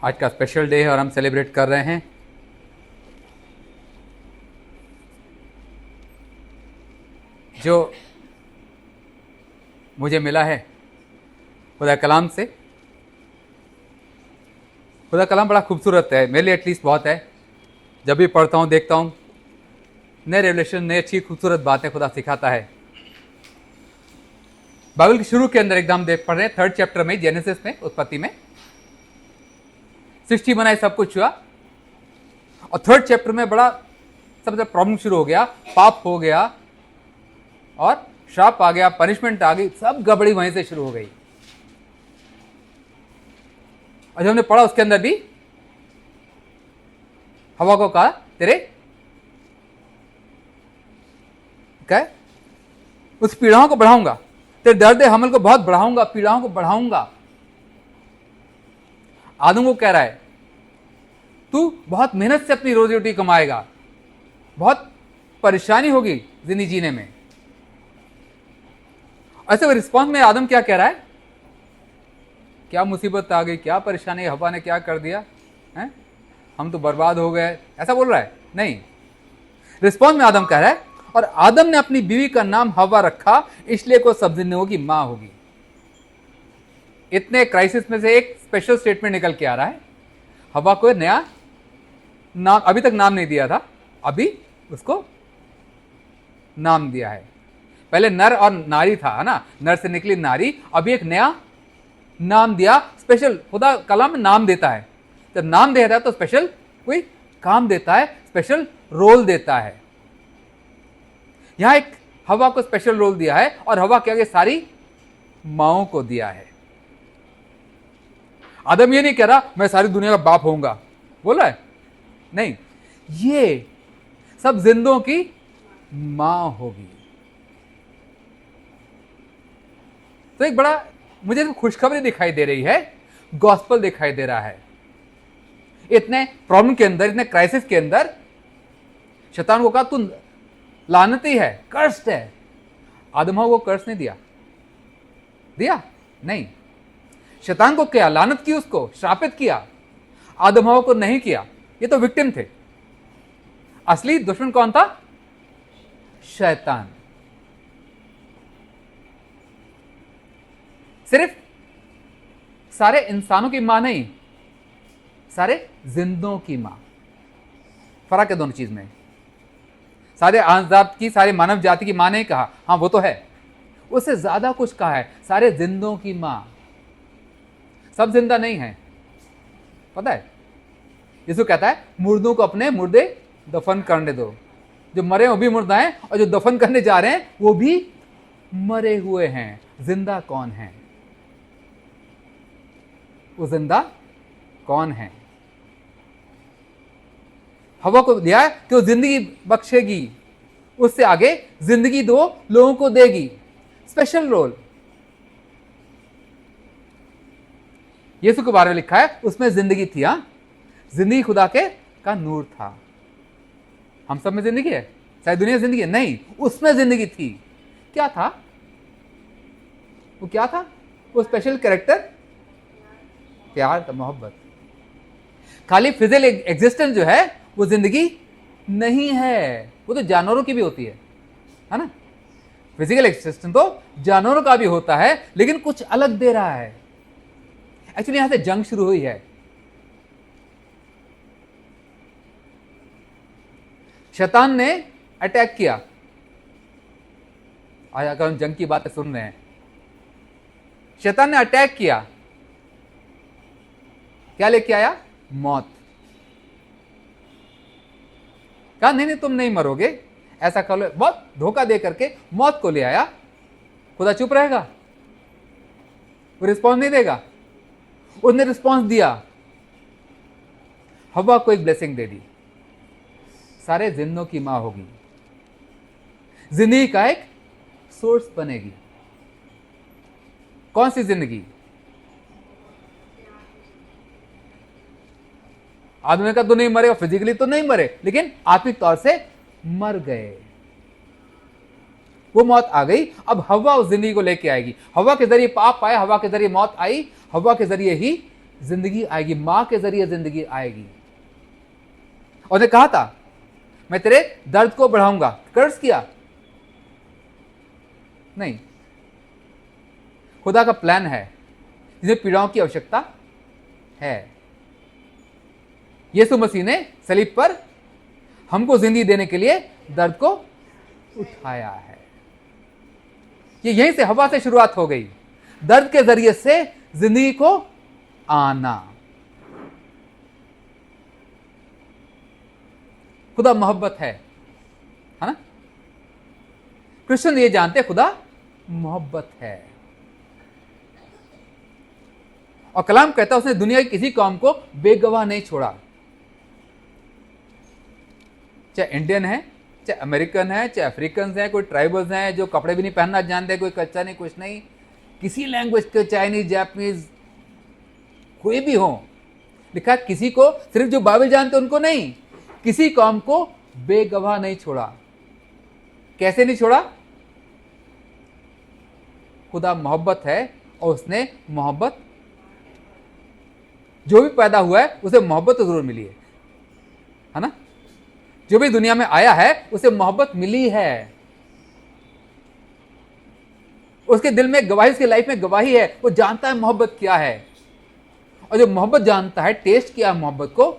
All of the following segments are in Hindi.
आज का स्पेशल डे है और हम सेलिब्रेट कर रहे हैं जो मुझे मिला है खुदा कलाम से। खुदा कलाम बड़ा खूबसूरत है, मेरे लिए एटलीस्ट बहुत है। जब भी पढ़ता हूँ, देखता हूँ, नए रेवलेशन, नई अच्छी खूबसूरत बातें खुदा सिखाता है। बाइबल के शुरू के अंदर एकदम देख पढ़ रहे हैं 3rd चैप्टर में, जेनेसिस में, उत्पत्ति में सृष्टि बनाई, सब कुछ हुआ। और 3rd चैप्टर में बड़ा सबसे प्रॉब्लम शुरू हो गया, पाप हो गया और श्राप आ गया, पनिशमेंट आ गई, सब गड़बड़ी वहीं से शुरू हो गई। और जो हमने पढ़ा उसके अंदर भी हवा को कहा तेरे क्या उस पीड़ाओं को बढ़ाऊंगा, तेरे दर्द हमल को बहुत बढ़ाऊंगा, पीड़ाओं को बढ़ाऊंगा। आदम को कह रहा है तू बहुत मेहनत से अपनी रोजी रोटी कमाएगा, बहुत परेशानी होगी जिंदगी जीने में। ऐसे रिस्पॉन्स में आदम क्या कह रहा है, क्या मुसीबत आ गई, क्या परेशानी, हवा ने क्या कर दिया है, हम तो बर्बाद हो गए, ऐसा बोल रहा है? नहीं, रिस्पॉन्स में आदम कह रहा है और आदम ने अपनी बीवी का नाम हवा रखा, इसलिए को सब जिंदगियों की मां होगी। इतने क्राइसिस में से एक स्पेशल स्टेटमेंट निकल के आ रहा है। हवा को नया नाम, अभी तक नाम नहीं दिया था, अभी उसको नाम दिया है। पहले नर और नारी था, है ना, नर से निकली नारी, अभी एक नया नाम दिया। स्पेशल खुदा कलाम में नाम देता है, जब नाम देता है तो स्पेशल कोई काम देता है, स्पेशल रोल देता है। यहां एक हवा को स्पेशल रोल दिया है और हवा के आगे सारी माओं को दिया है। आदम ये नहीं कह रहा मैं सारी दुनिया का बाप होऊंगा, बोला है नहीं, ये सब जिंदों की मां होगी। तो एक बड़ा मुझे खुशखबरी दिखाई दे रही है, गॉस्पेल दिखाई दे रहा है। इतने प्रॉब्लम के अंदर, इतने क्राइसिस के अंदर शैतान को कहा तू लानती है, कर्स्ड है। आदम को कर्स नहीं दिया, दिया नहीं। शैतान को क्या लानत की, उसको श्रापित किया, आदम को नहीं किया। ये तो विक्टिम थे, असली दुश्मन कौन था? शैतान। सिर्फ सारे इंसानों की मां नहीं, सारे जिंदों की मां। फर्क है दोनों चीज में। सारे आजाद की, सारे मानव जाति की मां नहीं कहा, हाँ वो तो है, उससे ज्यादा कुछ कहा है, सारे जिंदों की मां। सब जिंदा नहीं है, पता है। यीशु कहता है मुर्दों को अपने मुर्दे दफन करने दो। जो मरे हैं वो भी मुर्दा हैं और जो दफन करने जा रहे हैं वो भी मरे हुए हैं। जिंदा कौन है? वो जिंदा कौन है? हवा को दिया है कि वो जिंदगी बख्शेगी, उससे आगे जिंदगी दो लोगों को देगी। स्पेशल रोल यीशु के बारे में लिखा है, उसमें जिंदगी थी। हाँ, जिंदगी खुदा के का नूर था। हम सब में जिंदगी है, सारी दुनिया जिंदगी है नहीं, उसमें जिंदगी थी। क्या था वो? क्या था वो स्पेशल कैरेक्टर? प्यार था, मोहब्बत। खाली फिजिकल एग्जिस्टेंस जो है वो जिंदगी नहीं है, वो तो जानवरों की भी होती है ना। फिजिकल एग्जिस्टेंस तो जानवरों का भी होता है, लेकिन कुछ अलग दे रहा है। एक्चुअली यहां से जंग शुरू हुई है। शैतान ने अटैक किया। आज अगर हम जंग की बातें सुन रहे हैं, शैतान ने अटैक किया, क्या लेके आया? मौत। कहा नहीं नहीं तुम नहीं मरोगे, ऐसा कर लो, बहुत धोखा दे करके मौत को ले आया। खुदा चुप रहेगा? वो रिस्पॉन्स नहीं देगा। उसने रिस्पॉन्स दिया, हवा को एक ब्लेसिंग दे दी, सारे जिंदों की मां होगी, जिंदगी का एक सोर्स बनेगी। कौन सी जिंदगी? आदमी का तो नहीं मरे, फिजिकली तो नहीं मरे, लेकिन आत्मिक तौर से मर गए। वो मौत आ गई। अब हवा उस जिंदगी को लेके आएगी। हवा के जरिए पाप आया, हवा के जरिए मौत आई, हवा के जरिए ही जिंदगी आएगी, मां के जरिए जिंदगी आएगी। और ने कहा था मैं तेरे दर्द को बढ़ाऊंगा, कर्ज किया नहीं। खुदा का प्लान है जिसमें पीड़ाओं की आवश्यकता है। यीशु मसीह ने सलीब पर हमको जिंदगी देने के लिए दर्द को उठाया है। ये यहीं से, हवा से शुरुआत हो गई, दर्द के जरिए से जिंदगी को आना। खुदा मोहब्बत है ना? क्रिश्चियन ये जानते हैं खुदा मोहब्बत है। और कलाम कहता है उसने दुनिया की किसी कौम को बेगवाह नहीं छोड़ा, चाहे इंडियन है, चाहे अमेरिकन है, चाहे अफ्रीकन है, कोई ट्राइबल्स हैं जो कपड़े भी नहीं पहनना जानते, कोई कच्चा नहीं, कुछ नहीं, किसी लैंग्वेज के, चाइनीज, जापानीज, कोई भी हो। लिखा किसी को, सिर्फ जो बाइबल जानते उनको नहीं, किसी कौम को बेगवाह नहीं छोड़ा। कैसे नहीं छोड़ा? खुदा मोहब्बत है और उसने मोहब्बत, जो भी पैदा हुआ है उसे मोहब्बत तो जरूर मिली है ना? जो भी दुनिया में आया है उसे मोहब्बत मिली है। उसके दिल में गवाही, उसकी लाइफ में गवाही है, वो जानता है मोहब्बत क्या है। और जो मोहब्बत जानता है, टेस्ट किया मोहब्बत को,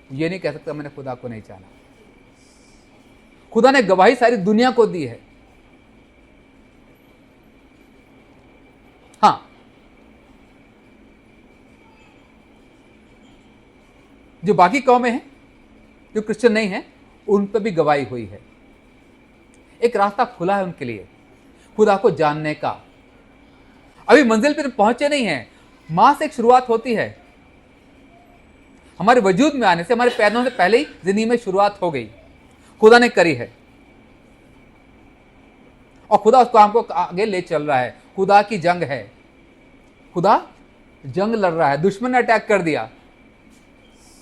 ये नहीं कह सकता मैंने खुदा को नहीं जाना। खुदा ने गवाही सारी दुनिया को दी है। हाँ, जो बाकी कौमें हैं, जो क्रिश्चियन नहीं है, उन पर भी गवाही हुई है। एक रास्ता खुला है उनके लिए खुदा को जानने का। अभी मंजिल पर पहुंचे नहीं है, मां से एक शुरुआत होती है। हमारे वजूद में आने से, हमारे पैदा से पहले ही जिंदगी में शुरुआत हो गई, खुदा ने करी है। और खुदा उस काम को आगे ले चल रहा है। खुदा की जंग है, खुदा जंग लड़ रहा है। दुश्मन ने अटैक कर दिया,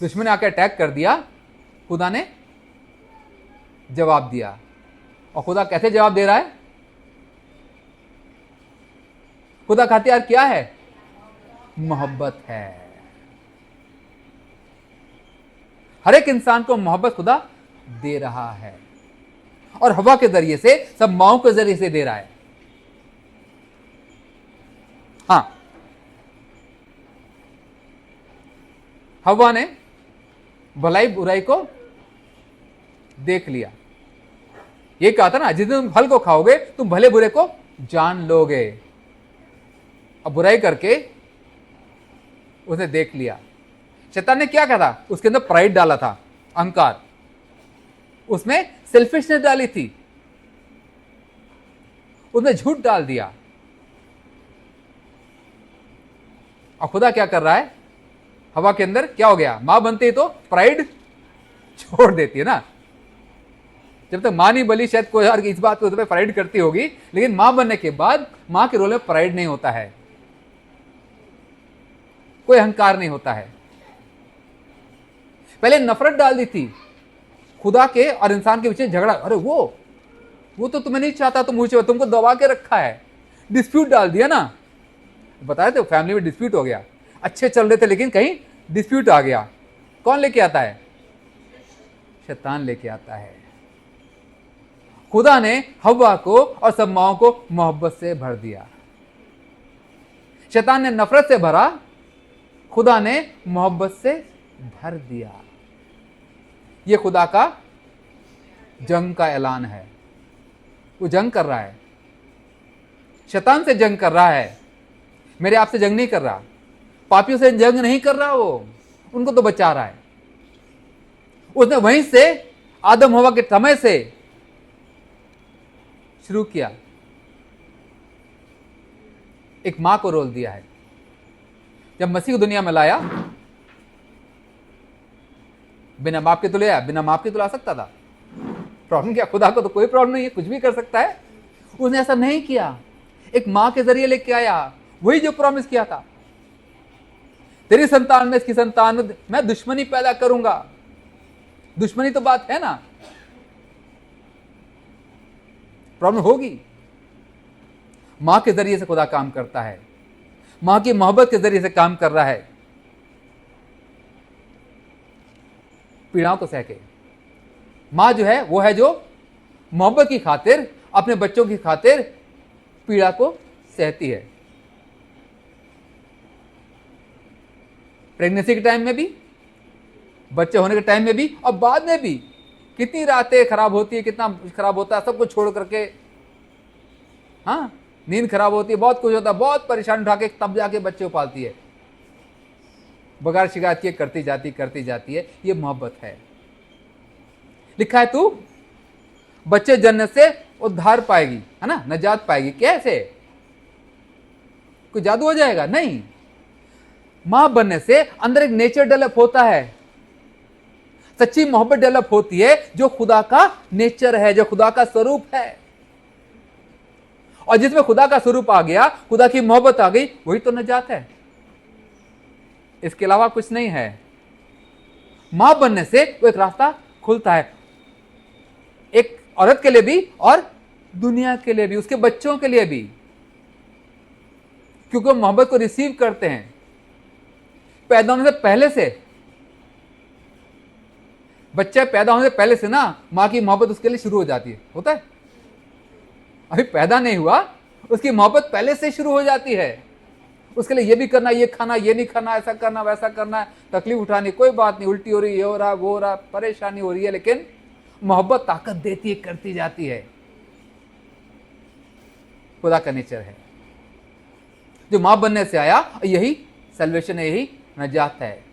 दुश्मन ने आकर अटैक कर दिया, खुदा ने जवाब दिया। और खुदा कैसे जवाब दे रहा है? खुदा का हथियार क्या है? मोहब्बत है। हर एक इंसान को मोहब्बत खुदा दे रहा है, और हवा के जरिए से, सब माओं के जरिए से दे रहा है। हां, हवा ने भलाई बुराई को देख लिया। ये कहा था ना, जिस दिन तुम फल को खाओगे तुम भले बुरे को जान लोगे। अब बुराई करके उसने देख लिया। शैतान ने क्या कहा था? उसके अंदर प्राइड डाला था, अहंकार, उसमें सेल्फिशनेस डाली थी, उसने झूठ डाल दिया। और खुदा क्या कर रहा है? हवा के अंदर क्या हो गया? मां बनती है तो प्राइड छोड़ देती है ना। जब तक मां नहीं बनी, शायद कोई और इस बात को तो प्राइड करती होगी, लेकिन मां बनने के बाद मां के रोल में प्राइड नहीं होता है, कोई अहंकार नहीं होता है। पहले नफरत डाल दी थी खुदा के और इंसान के बीच में, झगड़ा। अरे वो तो तुम्हें नहीं चाहता, तुम मुझे, तुमको दबा के रखा है, डिस्प्यूट डाल दिया ना। बताए थे फैमिली में डिस्प्यूट हो गया, अच्छे चल रहे थे लेकिन कहीं डिस्प्यूट आ गया। कौन लेके आता है? शैतान लेके आता है। खुदा ने हव्वा को और सब माओं को मोहब्बत से भर दिया। शैतान ने नफरत से भरा, खुदा ने मोहब्बत से भर दिया। यह खुदा का जंग का ऐलान है। वो जंग कर रहा है, शैतान से जंग कर रहा है, मेरे आपसे जंग नहीं कर रहा, पापियों से जंग नहीं कर रहा, वो उनको तो बचा रहा है। उसने वहीं से आदम हवा के समय से शुरू किया, एक मां को रोल दिया है। जब मसीह को दुनिया में लाया, बिना माप के तो ले आया, बिना माप के तो ला सकता था। प्रॉब्लम क्या? खुदा को तो कोई प्रॉब्लम नहीं है, कुछ भी कर सकता है। उसने ऐसा नहीं किया, एक मां के जरिए लेके आया, वही जो प्रॉमिस किया था, तेरी संतान में, इसकी संतान में मैं दुश्मनी पैदा करूंगा। दुश्मनी तो बात है ना, प्रॉब्लम होगी। मां के जरिए से खुदा काम करता है, मां की मोहब्बत के जरिए से काम कर रहा है। पीड़ाओं को सह के। माँ जो है वो है जो मोहब्बत की खातिर, अपने बच्चों की खातिर पीड़ा को सहती है। प्रेगनेंसी के टाइम में भी, बच्चे होने के टाइम में भी, और बाद में भी कितनी रातें खराब होती है, कितना खराब होता है, सब कुछ छोड़ करके, हाँ, नींद खराब होती है, बहुत कुछ होता है, बहुत परेशानी उठा के तब जाके बच्चे को पालती है, बगैर शिकायत के करती जाती है। ये मोहब्बत है। लिखा है तू बच्चे जन्नत से उद्धार पाएगी, है ना, नजात पाएगी। कैसे? कोई जादू हो जाएगा? नहीं। मां बनने से अंदर एक नेचर डेवलप होता है, सच्ची मोहब्बत डेवलप होती है, जो खुदा का नेचर है, जो खुदा का स्वरूप है। और जिसमें खुदा का स्वरूप आ गया, खुदा की मोहब्बत आ गई, वही तो नजात है। इसके अलावा कुछ नहीं है। मां बनने से वो एक रास्ता खुलता है, एक औरत के लिए भी और दुनिया के लिए भी, उसके बच्चों के लिए भी, क्योंकि वो मोहब्बत को रिसीव करते हैं पैदा होने से पहले से। बच्चा पैदा होने से पहले से ना मां की मोहब्बत उसके लिए शुरू हो जाती है। होता है? अभी पैदा नहीं हुआ, उसकी मोहब्बत पहले से शुरू हो जाती है। उसके लिए ये भी करना, ये खाना, ये नहीं खाना, ऐसा करना, वैसा करना, तकलीफ उठानी, कोई बात नहीं, उल्टी हो रही, ये हो रहा, वो हो रहा, परेशानी हो रही है, लेकिन मोहब्बत ताकत देती है, करती जाती है। खुदा का नेचर है जो मां बनने से आया, यही सल्वेशन है, यही नजात है,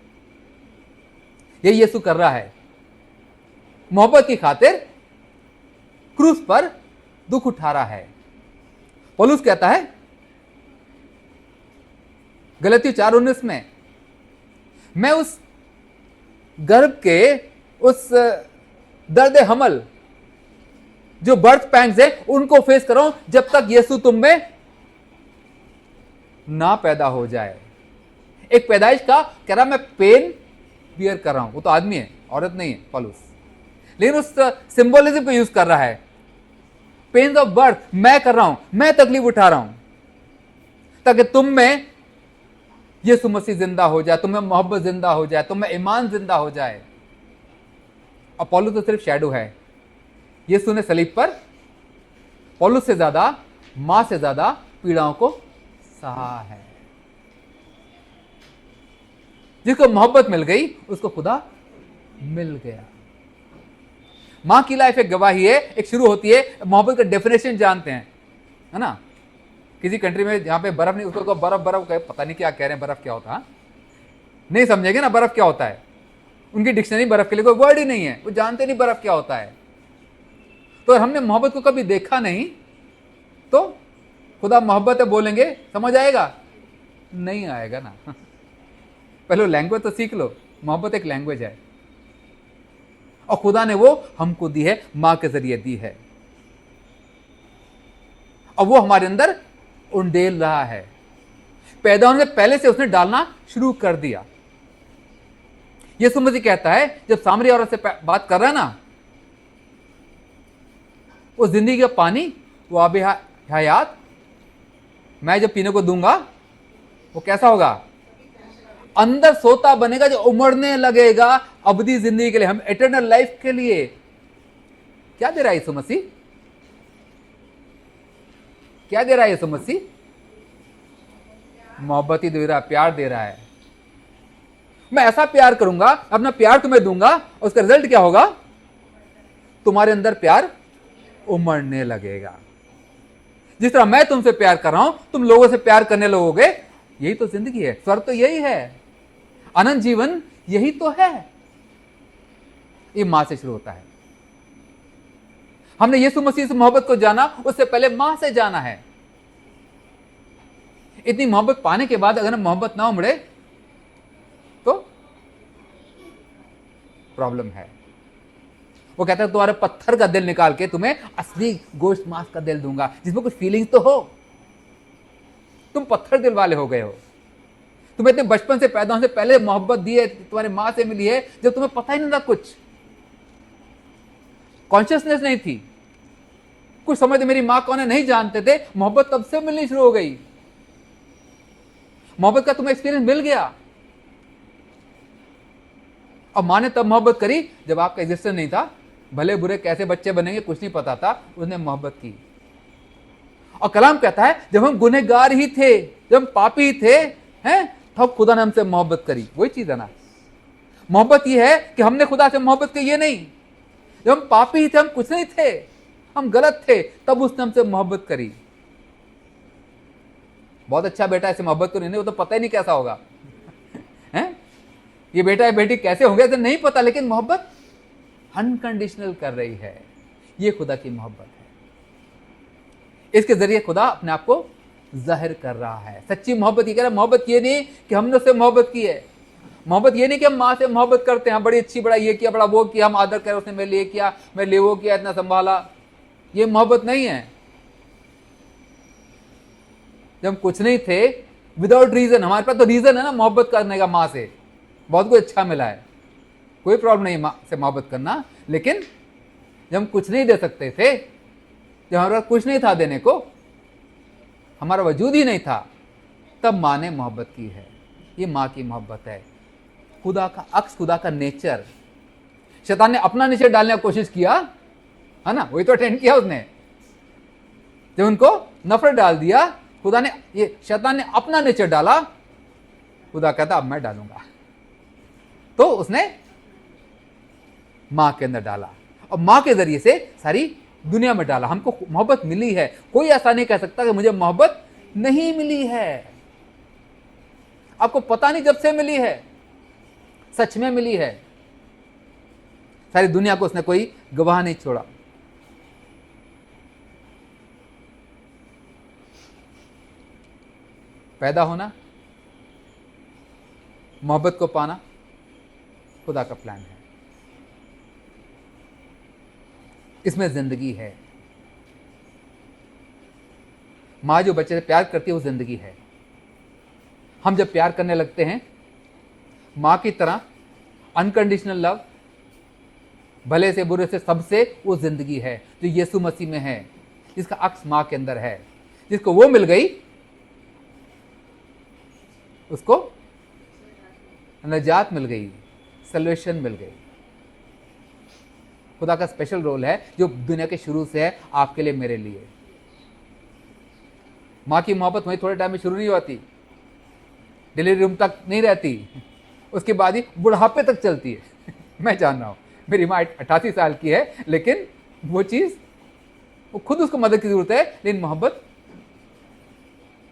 यही यीशु कर रहा है। मोहब्बत की खातिर क्रूस पर दुख उठा रहा है। पौलुस कहता है गलती 4:19 में, मैं उस गर्भ के उस दर्द हमल जो बर्थ पैंग्स है उनको फेस कर रहा हूं जब तक यीशु तुम में ना पैदा हो जाए। एक पैदाइश का कह रहा मैं पेन बियर कर रहा हूं। वो तो आदमी है, औरत नहीं है पौलुस, लेकिन उस सिंबोलिज्म को यूज कर रहा है। पेन ऑफ बर्थ मैं कर रहा हूं, मैं तकलीफ उठा रहा हूं ताकि तुम में यीशु मसीह जिंदा हो जाए, तुम में मोहब्बत जिंदा हो जाए, तुम में ईमान जिंदा हो जाए। और पौलुस तो सिर्फ शैडो है। यीशु ने सलीब पर पौलुस से ज्यादा, मां से ज्यादा पीड़ाओं को सहा है। जिसको मोहब्बत मिल गई उसको खुदा मिल गया। मां की लाइफ एक गवाही है, एक शुरू होती है। मोहब्बत का डेफिनेशन जानते हैं, है ना? किसी कंट्री में जहां पे बर्फ नहीं, उसको बर्फ बर्फ पता नहीं क्या कह रहे हैं, बर्फ क्या होता है नहीं समझेंगे ना, बर्फ क्या होता है। उनकी डिक्शनरी बर्फ के लिए कोई वर्ड ही नहीं है, वो जानते नहीं बर्फ क्या होता है। तो हमने मोहब्बत को कभी देखा नहीं तो खुदा मोहब्बत है बोलेंगे, समझ आएगा? नहीं आएगा ना। पहले लैंग्वेज तो सीख लो। मोहब्बत एक लैंग्वेज है और खुदा ने वो हमको दी है, मां के जरिए दी है, और वो हमारे अंदर उंडेल रहा है। पैदा होने से पहले से उसने डालना शुरू कर दिया। यीशु मसीह कहता है, जब सामरी औरत से बात कर रहा है ना, वो जिंदगी का पानी, वो आबे हयात मैं जब पीने को दूंगा वो कैसा होगा? अंदर सोता बनेगा, जो उमड़ने लगेगा अबदी जिंदगी के लिए, हम इटर्नल लाइफ के लिए। क्या दे रहा है यीशु मसीह? क्या दे रहा है यीशु मसीह? मोहब्बत ही दे रहा है, प्यार दे रहा है। मैं ऐसा प्यार करूंगा, अपना प्यार तुम्हें दूंगा, उसका रिजल्ट क्या होगा? तुम्हारे अंदर प्यार उमड़ने लगेगा। जिस तरह मैं तुमसे प्यार कर रहा हूं, तुम लोगों से प्यार करने लगोगे। यही तो जिंदगी है, स्वर्ग तो यही है, अनंत जीवन यही तो है। ये मां से शुरू होता है। हमने यीशु मसीह से मोहब्बत को जाना, उससे पहले मां से जाना है। इतनी मोहब्बत पाने के बाद अगर मोहब्बत ना उमड़े तो प्रॉब्लम है। वो कहता है तुम्हारे पत्थर का दिल निकाल के तुम्हें असली गोश्त मांस का दिल दूंगा, जिसमें कुछ फीलिंग्स तो हो। तुम पत्थर दिल वाले हो गए हो। तुम्हें इतने बचपन से, पैदा होने से पहले मोहब्बत दी है, तुम्हारे मां से मिली है, जब तुम्हें पता ही नहीं था, कुछ कॉन्शियसनेस नहीं थी, कुछ समझते मेरी मां कौन है नहीं जानते थे। मोहब्बत तब से मिलनी शुरू हो गई। मोहब्बत का तुम्हें एक्सपीरियंस मिल गया। और माँ ने तब मोहब्बत करी जब आपका एग्जिस्टेंस नहीं था, भले बुरे कैसे बच्चे बनेंगे कुछ नहीं पता था, उसने मोहब्बत की। और कलाम कहता है जब हम गुनहगार ही थे, जब हम पापी थे, हैं, तब खुदा ने हमसे मोहब्बत करी। वही चीज है ना, मोहब्बत ये है कि हमने खुदा से मोहब्बत की, ये नहीं। जब हम पापी ही थे, हम कुछ नहीं थे, हम गलत थे, तब उसने हमसे मोहब्बत करी। बहुत अच्छा बेटा ऐसे मोहब्बत तो नहीं, वो तो पता ही नहीं कैसा होगा, हैं? ये बेटा या बेटी कैसे होंगे तो नहीं पता, लेकिन मोहब्बत अनकंडीशनल कर रही है। ये खुदा की मोहब्बत है। इसके जरिए खुदा अपने आप को जाहिर कर रहा है। सच्ची मोहब्बत ये कह रहा है, मोहब्बत ये नहीं कि हमने उससे मोहब्बत की है, मोहब्बत ये नहीं कि हम माँ से मोहब्बत करते हैं, बड़ी अच्छी, बड़ा ये किया, बड़ा वो किया, हम आदर करें, उसने मेरे लिए किया, मेरे लिए वो किया, इतना संभाला। ये मोहब्बत नहीं है। जब हम कुछ नहीं थे, विदाउट रीजन, हमारे पास तो रीजन है ना मोहब्बत करने का, माँ से बहुत कुछ अच्छा मिला है, कोई प्रॉब्लम नहीं माँ से मोहब्बत करना। लेकिन जब हम कुछ नहीं दे सकते थे, जब हमारे पास कुछ नहीं था देने को, हमारा वजूद ही नहीं था, तब माँ ने मोहब्बत की है। ये माँ की मोहब्बत है। खुदा का अक्स, खुदा का नेचर। शैतान ने अपना नेचर डालने की कोशिश किया, है ना, वही तो अटेंड किया उसने। जब उनको नफरत डाल दिया, खुदा ने, ये शैतान ने अपना नेचर डाला, खुदा कहता अब मैं डालूंगा। तो उसने मां के अंदर डाला और मां के जरिए से सारी दुनिया में डाला। हमको मोहब्बत मिली है, कोई ऐसा नहीं कह सकता कि मुझे मोहब्बत नहीं मिली है। आपको पता नहीं जब से मिली है, सच में मिली है। सारी दुनिया को उसने कोई गवाह नहीं छोड़ा। पैदा होना, मोहब्बत को पाना खुदा का प्लान है। इसमें जिंदगी है। मां जो बच्चे से प्यार करती है वो जिंदगी है। हम जब प्यार करने लगते हैं मां की तरह, अनकंडीशनल लव, भले से बुरे से सबसे, वो जिंदगी है जो यीशु मसीह में है, जिसका अक्स मां के अंदर है। जिसको वो मिल गई उसको नजात मिल गई, सल्वेशन मिल गई। खुदा का स्पेशल रोल है जो दुनिया के शुरू से है, आपके लिए, मेरे लिए। मां की मोहब्बत वहीं थोड़े टाइम में शुरू नहीं होती, डिलीवरी रूम तक नहीं रहती, उसके बाद ही बुढ़ापे तक चलती है। मैं जान रहा हूं, मेरी माँ 88 साल की है, लेकिन वो चीज, वो खुद उसको मदद की जरूरत है, लेकिन मोहब्बत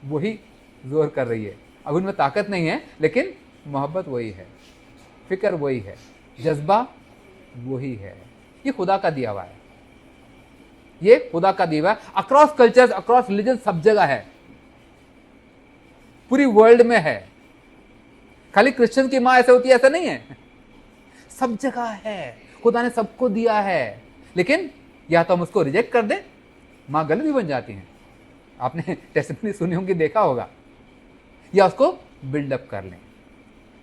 वही जोर कर रही है। अब उनमें ताकत नहीं है, लेकिन मोहब्बत वही है, फिक्र वही है, जज्बा वही है। ये खुदा का दिया हुआ है, ये खुदा का दिया हुआ है। अक्रॉस कल्चर्स, अक्रॉस रिलीजन, सब जगह है, पूरी वर्ल्ड में है। खाली क्रिश्चियन की मां ऐसे होती है ऐसा नहीं है, सब जगह है। खुदा ने सबको दिया है, लेकिन या तो हम उसको रिजेक्ट कर दें, मां गलत भी बन जाती हैं, आपने टेस्टिमनी सुनी होंगी, देखा होगा, या उसको बिल्डअप कर लें।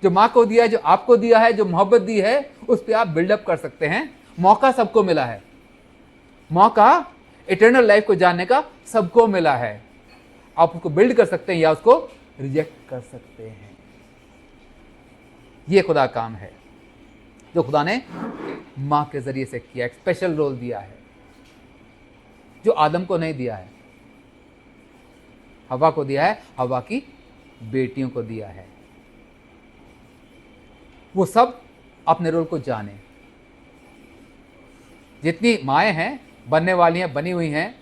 जो मां को दिया है, जो आपको दिया है, जो मोहब्बत दी है, उस पर आप बिल्डअप कर सकते हैं। मौका सबको मिला है, मौका इटर्नल लाइफ को जानने का सबको मिला है। आप उसको बिल्ड कर सकते हैं या उसको रिजेक्ट कर सकते हैं। ये खुदा काम है जो खुदा ने मां के जरिए से किया। एक स्पेशल रोल दिया है जो आदम को नहीं दिया है, हवा को दिया है, हवा की बेटियों को दिया है। वो सब अपने रोल को जाने। जितनी माएँ हैं, बनने वाली हैं, बनी हुई हैं,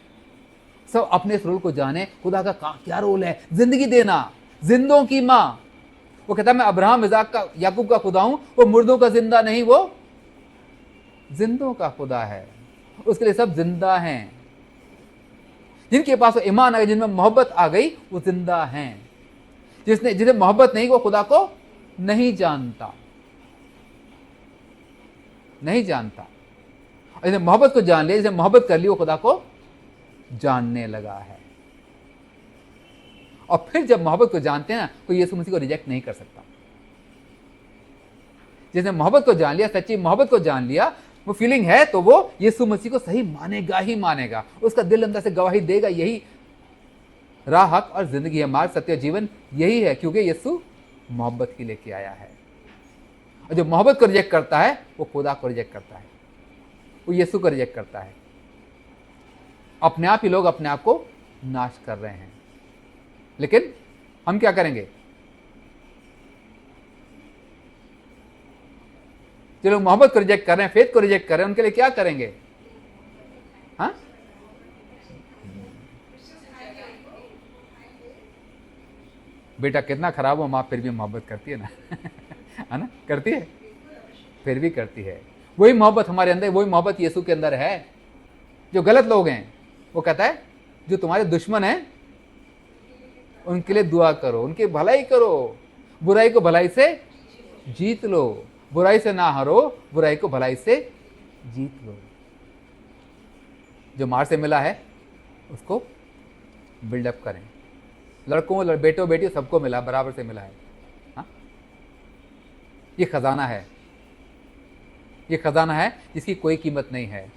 सब अपने इस रोल को जाने। खुदा का क्या रोल है? जिंदगी देना, जिंदों की माँ। वो कहता है मैं अब्राहम, इज़ाक का, याकूब का खुदा हूं। वो मुर्दों का जिंदा नहीं, वो जिंदों का खुदा है। उसके लिए सब जिंदा हैं। जिनके पास ईमान आ गई, जिनमें मोहब्बत आ गई, वो जिंदा हैं। जिसे मोहब्बत नहीं, वो खुदा को नहीं जानता, नहीं जानता। जिसने मोहब्बत को जान लिया, जिसने मोहब्बत कर ली, वो खुदा को जानने लगा है। और फिर जब मोहब्बत को जानते हैं ना, तो यीशु मसीह को रिजेक्ट नहीं कर सकता। जिसने मोहब्बत को जान लिया, सच्ची मोहब्बत को जान लिया, वो फीलिंग है, तो वो यीशु मसीह को सही मानेगा ही मानेगा। उसका दिल अंदर से गवाही देगा, यही राह, हक और जिंदगी है, मार्ग, सत्य, जीवन यही है, क्योंकि यीशु मोहब्बत ही लेके आया है। और जो मोहब्बत को रिजेक्ट करता है वो खुदा को रिजेक्ट करता है, वो यीशु को रिजेक्ट करता है। अपने आप ही लोग अपने आप को नाश कर रहे हैं। लेकिन हम क्या करेंगे? जो लोग मोहब्बत को रिजेक्ट कर रहे हैं, फेथ को रिजेक्ट कर रहे हैं, उनके लिए क्या करेंगे? हाँ, बेटा कितना खराब हो, माँ फिर भी मोहब्बत करती है ना है ना, करती है, फिर भी करती है। वही मोहब्बत हमारे अंदर, वही मोहब्बत यीशु के अंदर है। जो गलत लोग हैं, वो कहता है जो तुम्हारे दुश्मन हैं उनके लिए दुआ करो, उनकी भलाई करो, बुराई को भलाई से जीत लो, बुराई से ना हारो, बुराई को भलाई से जीत लो। जो मार से मिला है उसको बिल्डअप करें। लड़कों, बेटों, बेटियों सबको मिला, बराबर से मिला है। हाँ? ये खजाना है, ये खजाना है जिसकी कोई कीमत नहीं है।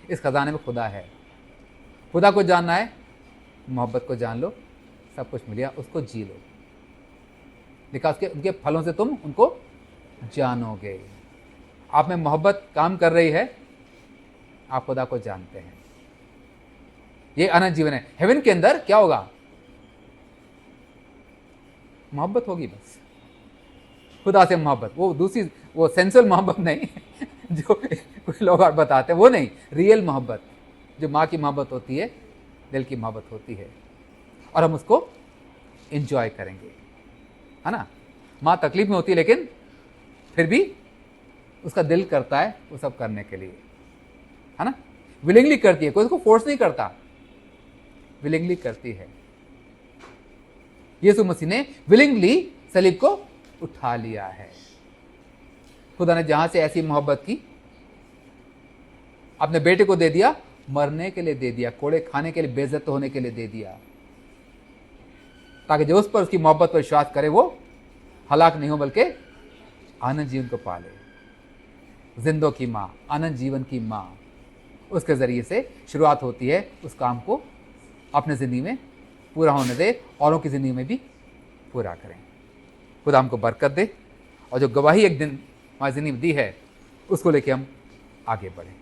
इस खजाने में खुदा है। खुदा को जानना है, मोहब्बत को जान लो, सब कुछ मिल गया, उसको जी लो। लिखा उसके उनके फलों से तुम उनको जानोगे। आप में मोहब्बत काम कर रही है, आप खुदा को जानते हैं। ये अनंत जीवन है। हेवन के अंदर क्या होगा? मोहब्बत होगी, बस खुदा से मोहब्बत। वो दूसरी, वो सेंसुअल मोहब्बत नहीं जो कुछ लोग और बताते हैं, वो नहीं। रियल मोहब्बत, जो माँ की मोहब्बत होती है, दिल की मोहब्बत होती है, और हम उसको एंजॉय करेंगे, है ना। माँ तकलीफ में होती है, लेकिन फिर भी उसका दिल करता है वो सब करने के लिए, है ना। विलिंगली करती है, कोई उसको फोर्स नहीं करता, विलिंगली करती है। यीशु मसीह ने विलिंगली सलीब को उठा लिया है। खुदा ने जहां से ऐसी मोहब्बत की, अपने बेटे को दे दिया, मरने के लिए दे दिया, कोड़े खाने के लिए, बेइज्जत होने के लिए दे दिया, ताकि जो उस पर उसकी मोहब्बत पर विश्वास करे वो हलाक नहीं हो, बल्कि आनंद जीवन को पाले। जिंदों की माँ, आनंद जीवन की माँ, उसके जरिए से शुरुआत होती है। उस काम को अपने ज़िंदगी में पूरा होने दे, औरों की ज़िंदगी में भी पूरा करें। खुदा हमको बरकत दे, और जो गवाही एक दिन हमारी ज़िंदगी में दी है उसको लेके हम आगे बढ़ें।